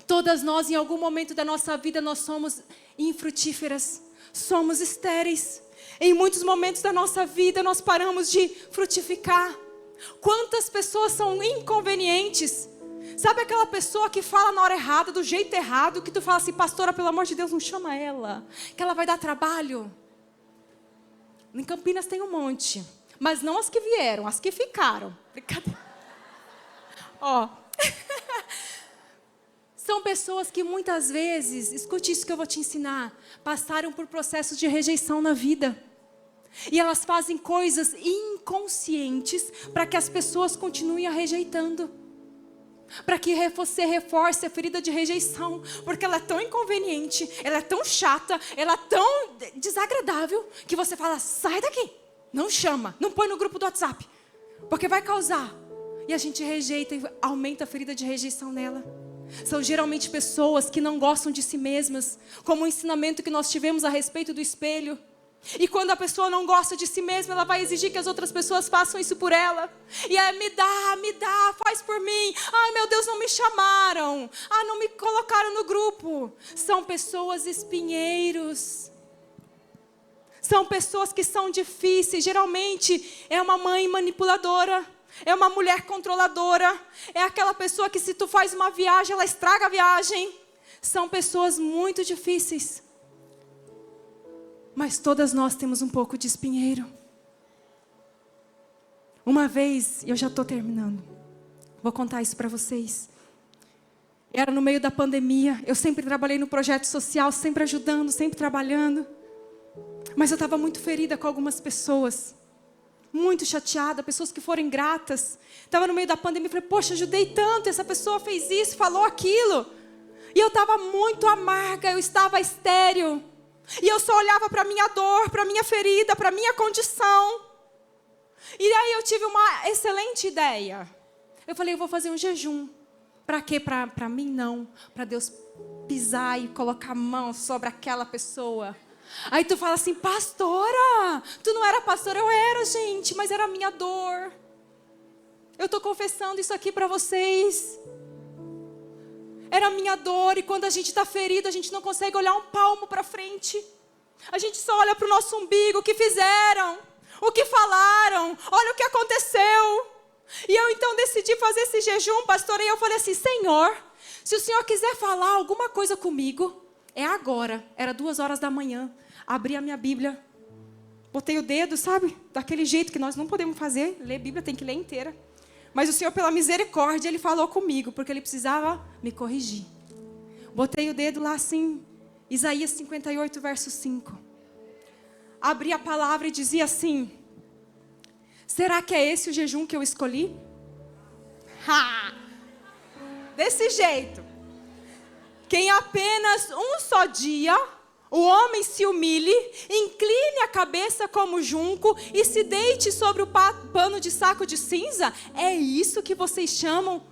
Todas nós, em algum momento da nossa vida, nós somos infrutíferas, somos estéreis. Em muitos momentos da nossa vida, nós paramos de frutificar. Quantas pessoas são inconvenientes? Sabe aquela pessoa que fala na hora errada, do jeito errado, que tu fala assim, pastora, pelo amor de Deus, não chama ela, que ela vai dar trabalho. Em Campinas tem um monte, mas não as que vieram, as que ficaram. Brincadeira. Ó... São pessoas que muitas vezes, escute isso que eu vou te ensinar, passaram por processos de rejeição na vida. E elas fazem coisas inconscientes para que as pessoas continuem a rejeitando. Para que você reforce a ferida de rejeição. Porque ela é tão inconveniente, ela é tão chata, ela é tão desagradável, que você fala, sai daqui, não chama, não põe no grupo do WhatsApp, porque vai causar. E a gente rejeita e aumenta a ferida de rejeição nela. São geralmente pessoas que não gostam de si mesmas, como o ensinamento que nós tivemos a respeito do espelho. E quando a pessoa não gosta de si mesma, ela vai exigir que as outras pessoas façam isso por ela. E é, me dá, faz por mim. Ai, meu Deus, não me chamaram. Ah, não me colocaram no grupo. São pessoas espinheiros. São pessoas que são difíceis. Geralmente é uma mãe manipuladora. É uma mulher controladora. É aquela pessoa que se tu faz uma viagem, ela estraga a viagem. São pessoas muito difíceis. Mas todas nós temos um pouco de espinheiro. Uma vez, eu já estou terminando. Vou contar isso para vocês. Era no meio da pandemia. Eu sempre trabalhei no projeto social, sempre ajudando, sempre trabalhando. Mas eu estava muito ferida com algumas pessoas. Muito chateada, pessoas que foram ingratas. Estava no meio da pandemia, falei, poxa, ajudei tanto, essa pessoa fez isso, falou aquilo. E eu estava muito amarga, eu estava estéril. E eu só olhava para a minha dor, para a minha ferida, para a minha condição. E aí eu tive uma excelente ideia. Eu falei, eu vou fazer um jejum. Para quê? Para mim não. Para Deus pisar e colocar a mão sobre aquela pessoa. Aí tu fala assim, pastora, tu não era pastora? Eu era, gente, mas era a minha dor. Eu estou confessando isso aqui para vocês. Era a minha dor, e quando a gente está ferido, a gente não consegue olhar um palmo para frente. A gente só olha para o nosso umbigo, o que fizeram, o que falaram, olha o que aconteceu. E eu então decidi fazer esse jejum, pastor, e eu falei assim, Senhor, Se o Senhor quiser falar alguma coisa comigo, é agora. Era 2h da manhã. Abri a minha Bíblia. Botei o dedo, sabe? Daquele jeito que nós não podemos fazer. Ler Bíblia tem que ler inteira. Mas o Senhor, pela misericórdia, Ele falou comigo, porque Ele precisava me corrigir. Botei o dedo lá assim, Isaías 58, verso 5. Abri a palavra e dizia assim: será que é esse o jejum que eu escolhi? Desse jeito. Que em apenas um só dia o homem se humilhe, incline a cabeça como junco e se deite sobre o pano de saco de cinza? É isso que vocês chamam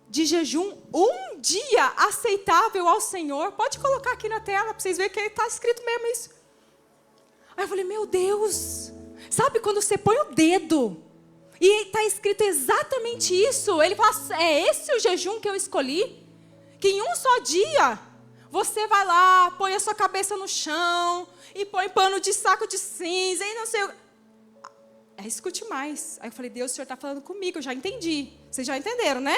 de jejum? Um dia aceitável ao Senhor? Pode colocar aqui na tela para vocês verem que está escrito mesmo isso. Aí eu falei, meu Deus, sabe quando você põe o dedo e está escrito exatamente isso? Ele fala, é esse o jejum que eu escolhi? Que em um só dia você vai lá, põe a sua cabeça no chão e põe pano de saco de cinza e não sei o... escute mais. Aí eu falei, Deus, o Senhor está falando comigo, eu já entendi. Vocês já entenderam, né?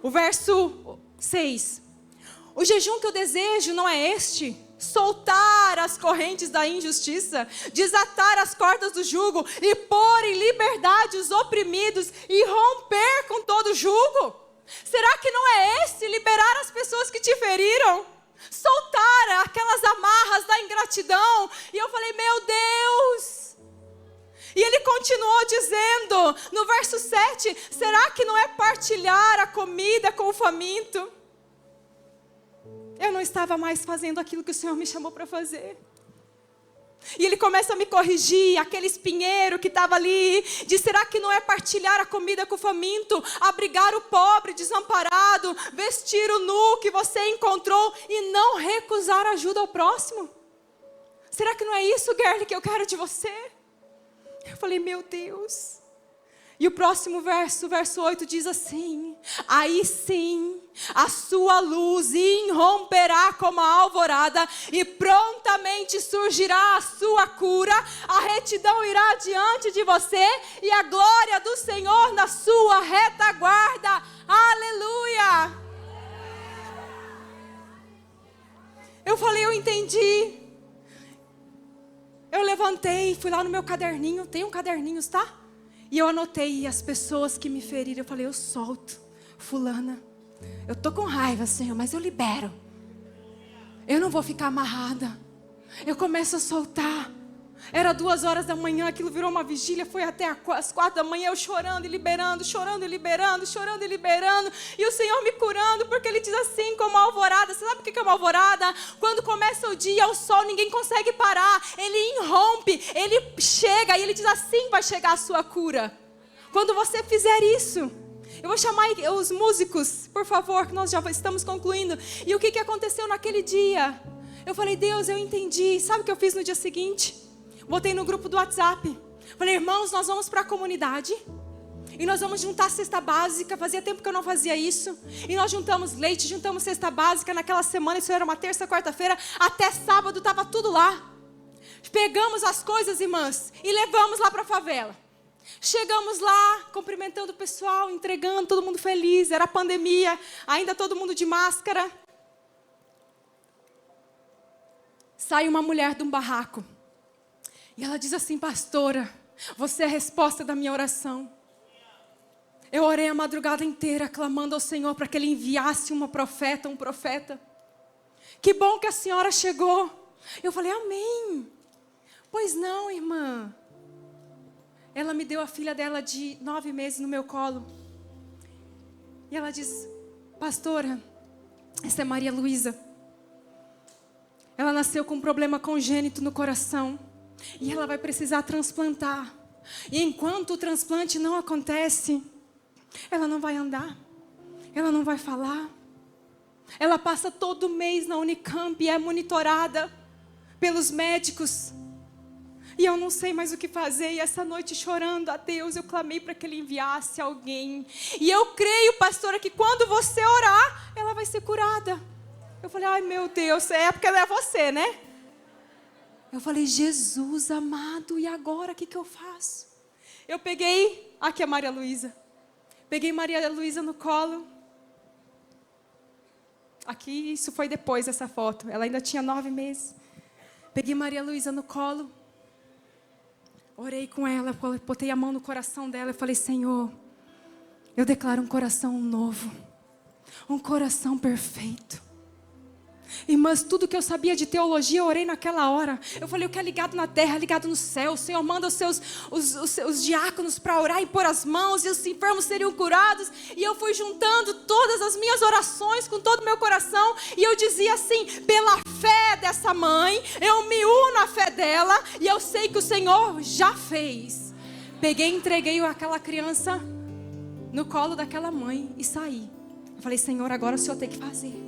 O verso 6. O jejum que eu desejo não é este: soltar as correntes da injustiça, desatar as cordas do jugo e pôr em liberdade os oprimidos e romper com todo jugo? Será que não é esse liberar as pessoas que te feriram? Soltar aquelas amarras da ingratidão? E eu falei, meu Deus! E ele continuou dizendo, no verso 7, será que não é partilhar a comida com o faminto? Eu não estava mais fazendo aquilo que o Senhor me chamou para fazer. E ele começa a me corrigir, aquele espinheiro que estava ali, diz, será que não é partilhar a comida com o faminto, abrigar o pobre desamparado, vestir o nu que você encontrou e não recusar ajuda ao próximo? Será que não é isso, Gerli, que eu quero de você? Eu falei, meu Deus. E o próximo verso, verso 8, diz assim: aí sim, a sua luz irromperá como a alvorada, e prontamente surgirá a sua cura, a retidão irá diante de você, e a glória do Senhor na sua retaguarda. Aleluia! Eu falei, eu entendi. Eu levantei, fui lá no meu caderninho, tem caderninhos, tá? E eu anotei as pessoas que me feriram. Eu falei, eu solto fulana. Eu tô com raiva, Senhor, mas eu libero. Eu não vou ficar amarrada. Eu começo a soltar. Era 2h da manhã, aquilo virou uma vigília, foi até as 4 da manhã, eu chorando e liberando, chorando e liberando, chorando e liberando, e o Senhor me curando, porque Ele diz assim, como a alvorada. Você sabe o que é uma alvorada? Quando começa o dia, o sol, ninguém consegue parar, Ele irrompe, Ele chega, e Ele diz assim, vai chegar a sua cura. Quando você fizer isso, eu vou chamar os músicos, por favor, que nós já estamos concluindo. E o que aconteceu naquele dia? Eu falei, Deus, eu entendi. Sabe o que eu fiz no dia seguinte? Botei no grupo do WhatsApp. Falei, irmãos, nós vamos para a comunidade e nós vamos juntar cesta básica. Fazia tempo que eu não fazia isso. E nós juntamos leite, juntamos cesta básica naquela semana. Isso era uma terça, quarta-feira. Até sábado estava tudo lá. Pegamos as coisas, irmãs, e levamos lá para a favela. Chegamos lá, cumprimentando o pessoal, entregando, todo mundo feliz. Era pandemia, ainda todo mundo de máscara. Sai uma mulher de um barraco. E ela diz assim, pastora, você é a resposta da minha oração. Eu orei a madrugada inteira, clamando ao Senhor para que Ele enviasse um profeta. Que bom que a senhora chegou. Eu falei, amém. Pois não, irmã. Ela me deu a filha dela de 9 meses no meu colo. E ela diz, pastora, essa é Maria Luísa. Ela nasceu com um problema congênito no coração. E ela vai precisar transplantar. E enquanto o transplante não acontece, ela não vai andar. Ela não vai falar. Ela passa todo mês na Unicamp e é monitorada pelos médicos. E eu não sei mais o que fazer. E essa noite, chorando a Deus, eu clamei para que Ele enviasse alguém. E eu creio, pastora, que quando você orar, ela vai ser curada. Eu falei, ai meu Deus, é porque é você, né? Eu falei, Jesus amado, e agora o que eu faço? Eu peguei, aqui é Maria Luísa. Peguei Maria Luísa no colo. Aqui, isso foi depois dessa foto. Ela ainda tinha 9 meses. Peguei Maria Luísa no colo. Orei com ela, botei a mão no coração dela e falei: Senhor, eu declaro um coração novo. Um coração perfeito. Irmãs, tudo que eu sabia de teologia, eu orei naquela hora. Eu falei: o que é ligado na terra, é ligado no céu. O Senhor manda os diáconos para orar e pôr as mãos, e os enfermos seriam curados. E eu fui juntando todas as minhas orações com todo o meu coração. E eu dizia assim: pela fé dessa mãe, eu me uno à fé dela, e eu sei que o Senhor já fez. Peguei e entreguei aquela criança no colo daquela mãe e saí. Eu falei: Senhor, agora o Senhor tem que fazer.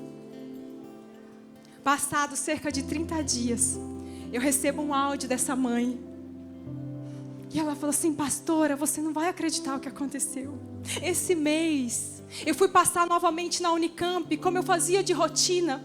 Passado cerca de 30 dias, eu recebo um áudio dessa mãe. E ela falou assim: pastora, você não vai acreditar o que aconteceu. Esse mês, eu fui passar novamente na Unicamp, como eu fazia de rotina.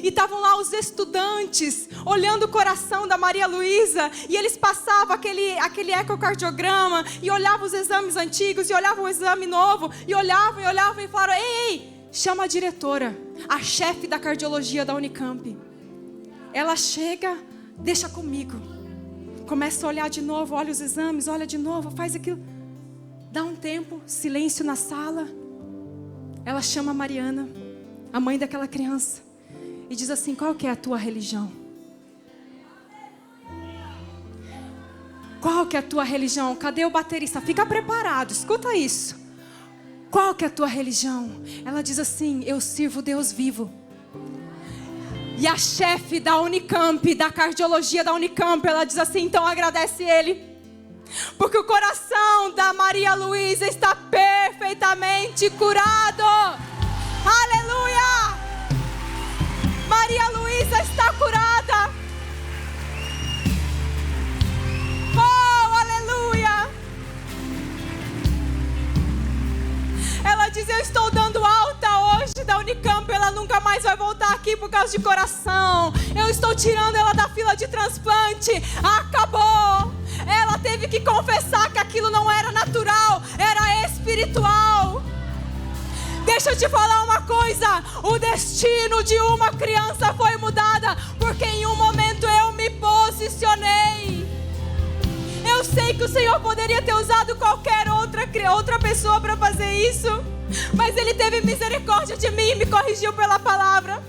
E estavam lá os estudantes, olhando o coração da Maria Luísa. E eles passavam aquele ecocardiograma, e olhavam os exames antigos, e olhavam o exame novo, e olhavam e falaram: ei, chama a diretora, a chefe da cardiologia da Unicamp. Ela chega, deixa comigo. Começa a olhar de novo, olha os exames, olha de novo, faz aquilo. Dá um tempo, silêncio na sala. Ela chama a Mariana, a mãe daquela criança, e diz assim: qual que é a tua religião? Qual que é a tua religião? Cadê o baterista? Fica preparado, escuta isso. Qual que é a tua religião? Ela diz assim: eu sirvo Deus vivo. E a chefe da Unicamp, da cardiologia da Unicamp, ela diz assim: então agradece ele, porque o coração da Maria Luísa está perfeitamente curado. Aleluia! Maria Luísa está curada. Oh, aleluia! Ela diz: eu estou dando alta hoje da Unicamp, ela nunca mais vai voltar aqui por causa de coração. Eu estou tirando ela da fila de transplante. Acabou. Ela teve que confessar que aquilo não era natural, era espiritual. Deixa eu te falar uma coisa: o destino de uma criança foi mudada, porque em um momento eu me posicionei. Eu sei que o Senhor poderia ter usado qualquer outra pessoa para fazer isso, mas Ele teve misericórdia de mim e me corrigiu pela palavra.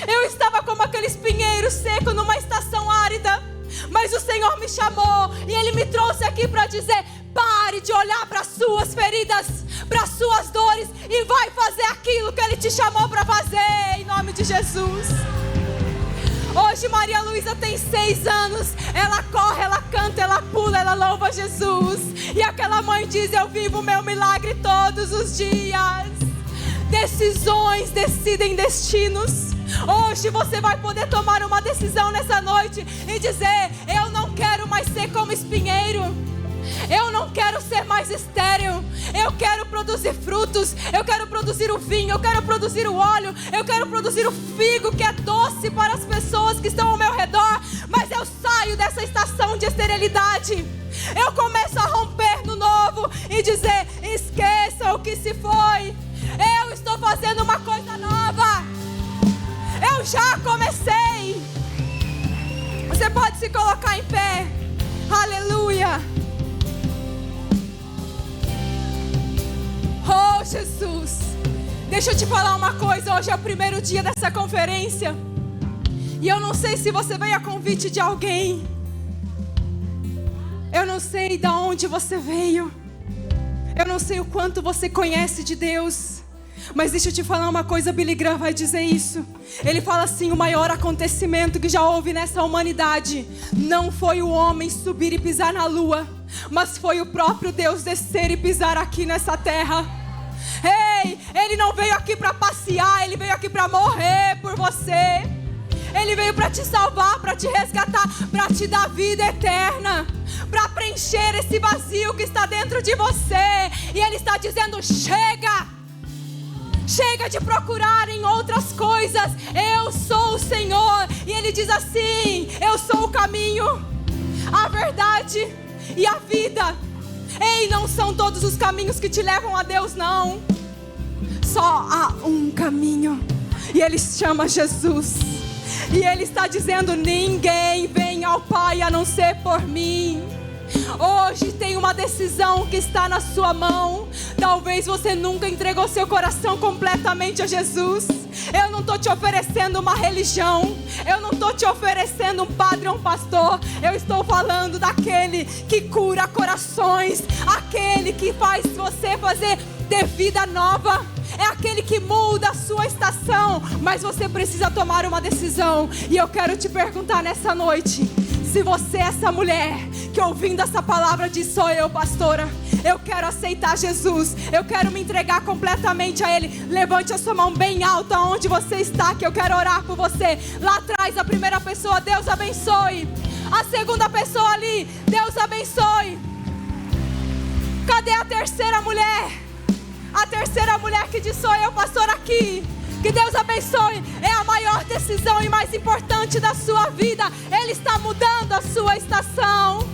Eu estava como aquele espinheiro seco numa estação árida, mas o Senhor me chamou e Ele me trouxe aqui para dizer: pare de olhar para as suas feridas, para as suas dores, e vai fazer aquilo que Ele te chamou para fazer, em nome de Jesus. Hoje Maria Luísa tem 6 anos. Ela corre, ela canta, ela pula, ela louva Jesus. E aquela mãe diz: eu vivo o meu milagre todos os dias. Decisões decidem destinos. Hoje você vai poder tomar uma decisão nessa noite e dizer: eu não quero mais ser como espinheiro. Eu não quero ser mais estéril. Eu quero produzir frutos. Eu quero produzir o vinho. Eu quero produzir o óleo. Eu quero produzir o figo que é doce para as pessoas que estão ao meu redor. Mas eu saio dessa estação de esterilidade. Eu começo a romper no novo e dizer: esqueça o que se foi. Eu estou fazendo uma coisa nova. Eu já comecei. Você pode se colocar em pé. Aleluia. Oh, Jesus, deixa eu te falar uma coisa. Hoje é o primeiro dia dessa conferência, e eu não sei se você veio a convite de alguém. Eu não sei de onde você veio. Eu não sei o quanto você conhece de Deus. Mas deixa eu te falar uma coisa, Billy Graham vai dizer isso. Ele fala assim: o maior acontecimento que já houve nessa humanidade não foi o homem subir e pisar na lua, mas foi o próprio Deus descer e pisar aqui nessa terra. Ei, Ele não veio aqui para passear, Ele veio aqui para morrer por você. Ele veio para te salvar, para te resgatar, para te dar vida eterna, para preencher esse vazio que está dentro de você. E Ele está dizendo: chega! Chega de procurar em outras coisas. Eu sou o Senhor. E Ele diz assim: eu sou o caminho, a verdade e a vida. Ei, não são todos os caminhos que te levam a Deus, não. Só há um caminho. E Ele se chama Jesus. E Ele está dizendo: ninguém vem ao Pai a não ser por mim. Hoje tem uma decisão que está na sua mão. Talvez você nunca entregou seu coração completamente a Jesus. Eu não estou te oferecendo uma religião. Eu não estou te oferecendo um padre ou um pastor. Eu estou falando daquele que cura corações, aquele que faz você ter vida nova. É aquele que muda a sua estação. Mas você precisa tomar uma decisão. E eu quero te perguntar nessa noite: se você é essa mulher que ouvindo essa palavra diz: sou eu, pastora, eu quero aceitar Jesus, eu quero me entregar completamente a Ele. Levante a sua mão bem alta onde você está, que eu quero orar por você. Lá atrás, a primeira pessoa, Deus abençoe. A segunda pessoa ali, Deus abençoe. Cadê a terceira mulher? A terceira mulher que diz: sou eu, pastor, aqui. Que Deus abençoe. É a maior decisão e mais importante da sua vida. Ele está mudando a sua estação.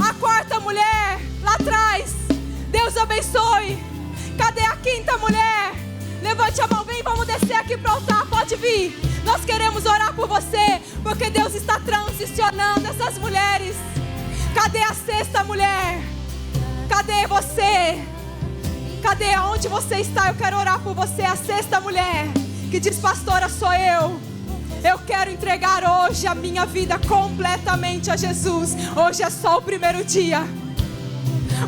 A quarta mulher, lá atrás, Deus abençoe. Cadê a quinta mulher? Levante a mão, vem, vamos descer aqui para o altar. Pode vir. Nós queremos orar por você, porque Deus está transicionando essas mulheres. Cadê a sexta mulher? Cadê você? Cadê? Onde você está? Eu quero orar por você. A sexta mulher que diz: pastora, sou eu. Eu quero entregar hoje a minha vida completamente a Jesus. Hoje é só o primeiro dia.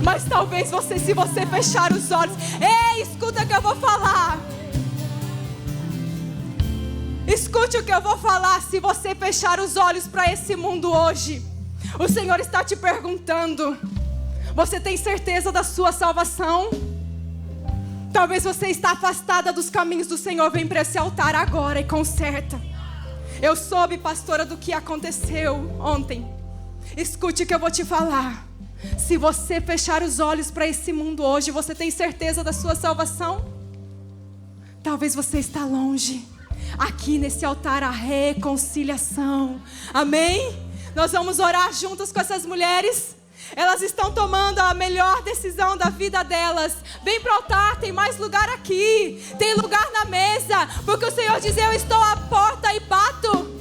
Mas talvez você, se você fechar os olhos... Ei, escuta o que eu vou falar. Escute o que eu vou falar. Se você fechar os olhos para esse mundo hoje, o Senhor está te perguntando: você tem certeza da sua salvação? Talvez você está afastada dos caminhos do Senhor. Vem para esse altar agora e conserta. Eu soube, pastora, do que aconteceu ontem. Escute o que eu vou te falar. Se você fechar os olhos para esse mundo hoje, você tem certeza da sua salvação? Talvez você está longe. Aqui nesse altar a reconciliação. Amém? Nós vamos orar juntos com essas mulheres. Elas estão tomando a melhor decisão da vida delas. Vem para o altar, tem mais lugar aqui. Tem lugar na mesa. Porque o Senhor diz: eu estou à porta e bato.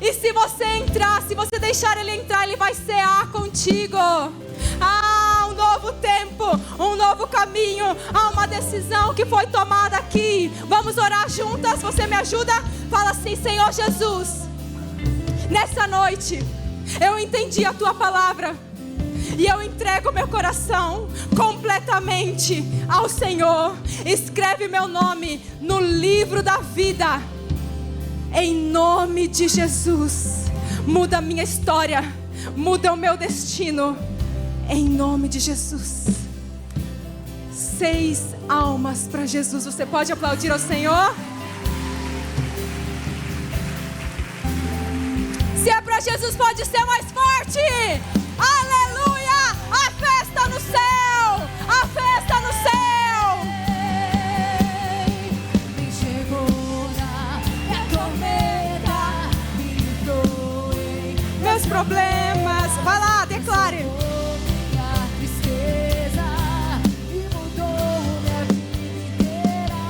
E se você entrar, se você deixar Ele entrar, Ele vai cear contigo. Ah, um novo tempo, um novo caminho. Há uma decisão que foi tomada aqui. Vamos orar juntas, você me ajuda? Fala assim: Senhor Jesus, nessa noite eu entendi a Tua palavra. E eu entrego meu coração completamente ao Senhor. Escreve meu nome no livro da vida. Em nome de Jesus. Muda a minha história. Muda o meu destino. Em nome de Jesus. 6 almas para Jesus. Você pode aplaudir ao Senhor? Se é para Jesus, pode ser mais forte. Aleluia! A festa no céu! A festa no céu! Me chegou na tormenta, me livrou em meus problemas. Vai lá, declare. minha tristeza e mudou minha vida inteira.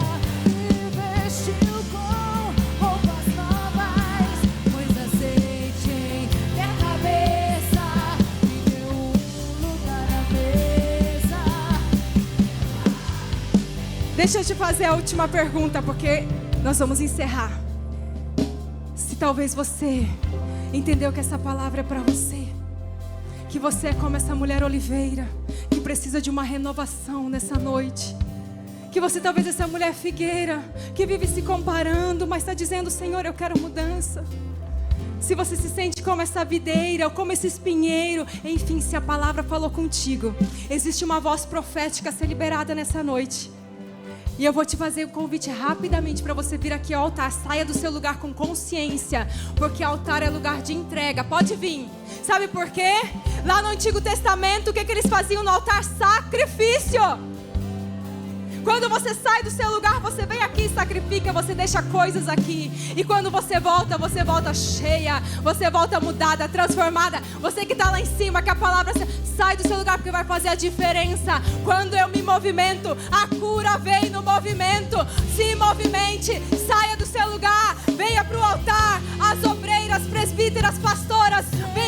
Me vestiu com roupas novas, pôs azeite em minha cabeça, me deu lugar à mesa. Deixa eu te fazer a última pergunta, porque nós vamos encerrar. Se talvez você entendeu que essa palavra é para você, que você é como essa mulher oliveira, que precisa de uma renovação nessa noite, que você talvez é essa mulher figueira, que vive se comparando, mas está dizendo: Senhor, eu quero mudança. Se você se sente como essa videira ou como esse espinheiro, enfim, se a palavra falou contigo, existe uma voz profética a ser liberada nessa noite. E eu vou te fazer um convite rapidamente para você vir aqui ao altar. Saia do seu lugar com consciência, porque altar é lugar de entrega. Pode vir. Sabe por quê? Lá no Antigo Testamento, o que eles faziam no altar? Sacrifício. Quando você sai do seu lugar, você vem aqui e sacrifica, você deixa coisas aqui. E quando você volta cheia, você volta mudada, transformada. Você que está lá em cima, que a palavra sai do seu lugar, porque vai fazer a diferença. Quando eu me movimento, a cura vem no movimento. Se movimente, saia do seu lugar, venha para o altar. As obreiras, presbíteras, pastoras, venha